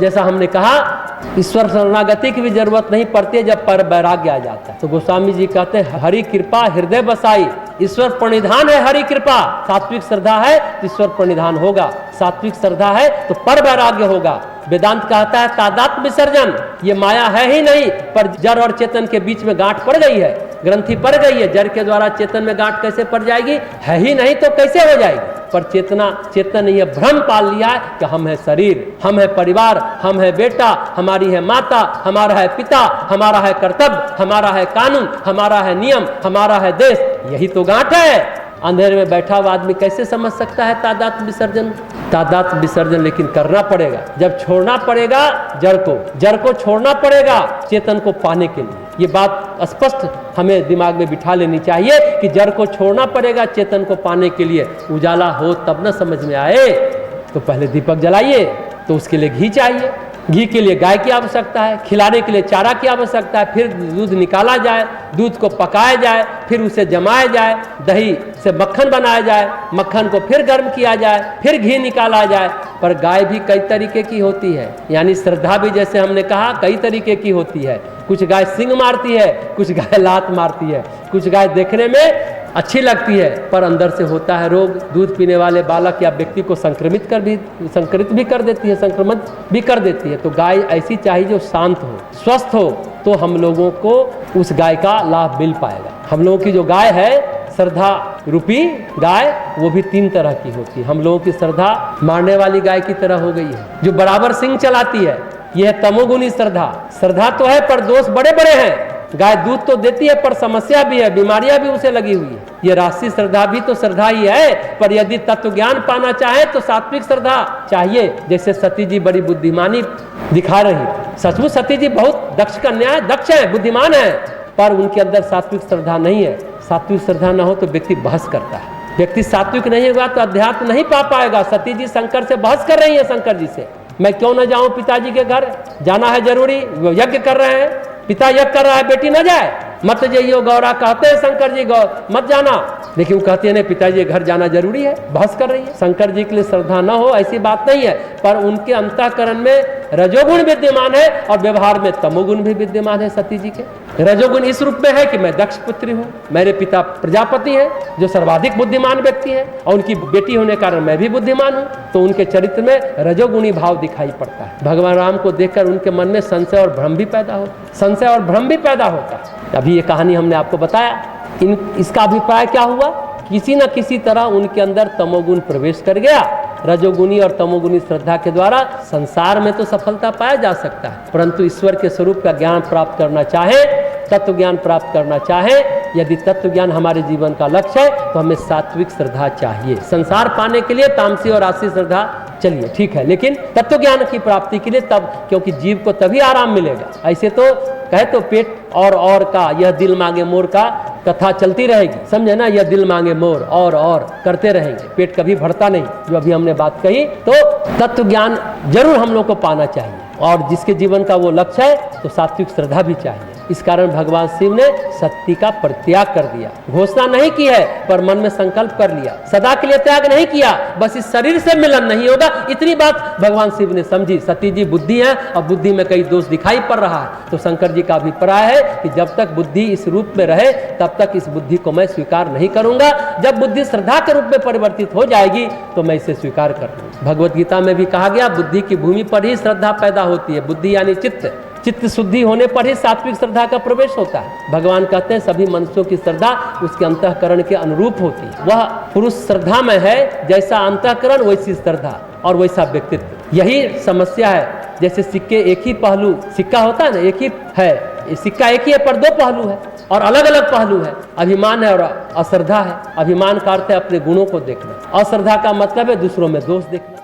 जैसा हमने कहा, ईश्वर शरणागति की भी जरूरत नहीं पड़ती है जब पर वैराग्य आ जाता है। तो गोस्वामी जी कहते हैं हरि कृपा हृदय बसाई, ईश्वर प्रणिधान है हरि कृपा। सात्विक श्रद्धा है तो ईश्वर प्रणिधान होगा, सात्विक श्रद्धा है तो पर वैराग्य होगा। वेदांत कहता है तादात्म्य विसर्जन, ये माया है ही नहीं, पर जड़ और चेतन के बीच में गांठ पड़ गई है, ग्रंथि पड़ गई है। जड़ के द्वारा चेतन में गांठ कैसे पड़ जाएगी? है ही नहीं तो कैसे हो जाएगी? पर चेतन ने यह भ्रम पाल लिया है कि हम है शरीर, हम है परिवार, हम है बेटा, हमारी है माता, हमारा है पिता, हमारा है कर्तव्य, हमारा है कानून, हमारा है नियम, हमारा है देश। यही तो गांठ है। अंधेरे में बैठा हुआ आदमी कैसे समझ सकता है तादात्म्य विसर्जन? तादात्म्य विसर्जन लेकिन करना पड़ेगा। जब छोड़ना पड़ेगा जड़ को छोड़ना पड़ेगा चेतन को पाने के लिए। ये बात स्पष्ट हमें दिमाग में बिठा लेनी चाहिए कि जड़ को छोड़ना पड़ेगा चेतन को पाने के लिए। उजाला हो तब न समझ में आए तो पहले दीपक जलाइए। तो उसके लिए घी चाहिए, घी के लिए गाय की आवश्यकता है, खिलाने के लिए चारा की आवश्यकता है, फिर दूध निकाला जाए, दूध को पकाया जाए, फिर उसे जमाया जाए, दही से मक्खन बनाया जाए, मक्खन को फिर गर्म किया जाए, फिर घी निकाला जाए। पर गाय भी कई तरीके की होती है, यानी श्रद्धा भी जैसे हमने कहा कई तरीके की होती है। कुछ गाय सींग मारती है, कुछ गाय लात मारती है, कुछ गाय देखने में अच्छी लगती है पर अंदर से होता है रोग। दूध पीने वाले बालक या व्यक्ति को संक्रमित भी कर देती है, संक्रमित भी कर देती है। तो गाय ऐसी चाहिए जो शांत हो, स्वस्थ हो, तो हम लोगों को उस गाय का लाभ मिल पाएगा। हम लोगों की जो गाय है श्रद्धा रूपी गाय, वो भी 3 तरह की होती है। हम लोगों की श्रद्धा मारने वाली गाय की तरह हो गई है, जो बराबर सिंग चलाती है। यह है तमोगुनी श्रद्धा। श्रद्धा तो है पर दोष बड़े बड़े हैं। गाय दूध तो देती है पर समस्या भी है, बीमारियां भी उसे लगी हुई है। ये राशि श्रद्धा भी तो श्रद्धा ही है, पर यदि तत्व ज्ञान पाना चाहे तो सात्विक श्रद्धा चाहिए। जैसे सती जी बड़ी बुद्धिमानी दिखा रही, सचमुच सती जी बहुत दक्ष कन्या है, दक्ष है, बुद्धिमान है, पर उनके अंदर सात्विक श्रद्धा नहीं है। सात्विक श्रद्धा न हो तो व्यक्ति बहस करता है। व्यक्ति सात्विक नहीं होगा तो अध्यात्म नहीं पा पाएगा। सती जी शंकर से बहस कर रही है, शंकर जी से, मैं क्यों न जाऊं पिताजी के घर, जाना है जरूरी, वो यज्ञ कर रहे हैं, पिता यज्ञ कर रहा है, बेटी न जाए, मत जाइयो गौरा, कहते हैं शंकर जी मत जाना, लेकिन वो कहते हैं नहीं पिताजी घर जाना जरूरी है, बहस कर रही है। शंकर जी के लिए श्रद्धा न हो ऐसी बात नहीं है, पर उनके अंतःकरण में रजोगुण विद्यमान है और व्यवहार में तमोगुण भी विद्यमान है सती जी के। रजोगुण इस रूप में है कि मैं दक्ष पुत्री हूँ, मेरे पिता प्रजापति हैं जो सर्वाधिक बुद्धिमान व्यक्ति है, और उनकी बेटी होने के कारण मैं भी बुद्धिमान हूँ, तो उनके चरित्र में रजोगुणी भाव दिखाई पड़ता है। भगवान राम को देखकर उनके मन में संशय और भ्रम भी पैदा होता है। अभी ये कहानी हमने आपको बताया, इसका अभिप्राय क्या हुआ? किसी न किसी तरह उनके अंदर तमोगुण प्रवेश कर गया। रजोगुणी और तमोगुणी श्रद्धा के द्वारा संसार में तो सफलता पाया जा सकता है, परंतु ईश्वर के स्वरूप का ज्ञान प्राप्त करना चाहे, तत्व ज्ञान प्राप्त करना चाहे, यदि तत्व ज्ञान हमारे जीवन का लक्ष्य है तो हमें सात्विक श्रद्धा चाहिए। संसार पाने के लिए तामसी और राशि श्रद्धा चलिए ठीक है, लेकिन तत्व ज्ञान की प्राप्ति के लिए तब, क्योंकि जीव को तभी आराम मिलेगा। ऐसे तो कहे तो पेट और का, यह दिल मांगे मोर का कथा चलती रहेगी, समझे ना, यह दिल मांगे मोर और करते रहेंगे, पेट कभी भरता नहीं। जो अभी हमने बात कही, तो तत्व ज्ञान जरूर हम लोग को पाना चाहिए, और जिसके जीवन का वो लक्ष्य है तो सात्विक श्रद्धा भी चाहिए। इस कारण भगवान शिव ने सती का परित्याग कर दिया। घोषणा नहीं की है पर मन में संकल्प कर लिया, सदा के लिए त्याग नहीं किया, बस इस शरीर से मिलन नहीं होगा, इतनी बात भगवान शिव ने समझी। सती जी बुद्धि है और बुद्धि में कई दोष दिखाई पड़ रहा है, तो शंकर जी का अभिप्राय है कि जब तक बुद्धि इस रूप में रहे तब तक इस बुद्धि को मैं स्वीकार नहीं करूंगा। जब बुद्धि श्रद्धा के रूप में परिवर्तित हो जाएगी तो मैं इसे स्वीकार कर लूंगा। भगवत गीता में भी कहा गया, बुद्धि की भूमि पर ही श्रद्धा पैदा होती है। बुद्धि यानी चित्त शुद्धि होने पर ही सात्विक श्रद्धा का प्रवेश होता है। भगवान कहते हैं सभी मनुष्यों की श्रद्धा उसके अंतःकरण के अनुरूप होती है। वह पुरुष श्रद्धा में है, जैसा अंतःकरण वैसी श्रद्धा और वैसा व्यक्तित्व। यही समस्या है। जैसे सिक्के एक ही पहलू, सिक्का होता है ना, एक ही है, सिक्का एक ही है पर 2 पहलू है और अलग अलग पहलू है। अभिमान है और अश्रद्धा है। अभिमान का अर्थ है अपने गुणों को देखना, अश्रद्धा का मतलब है दूसरों में दोष देखना।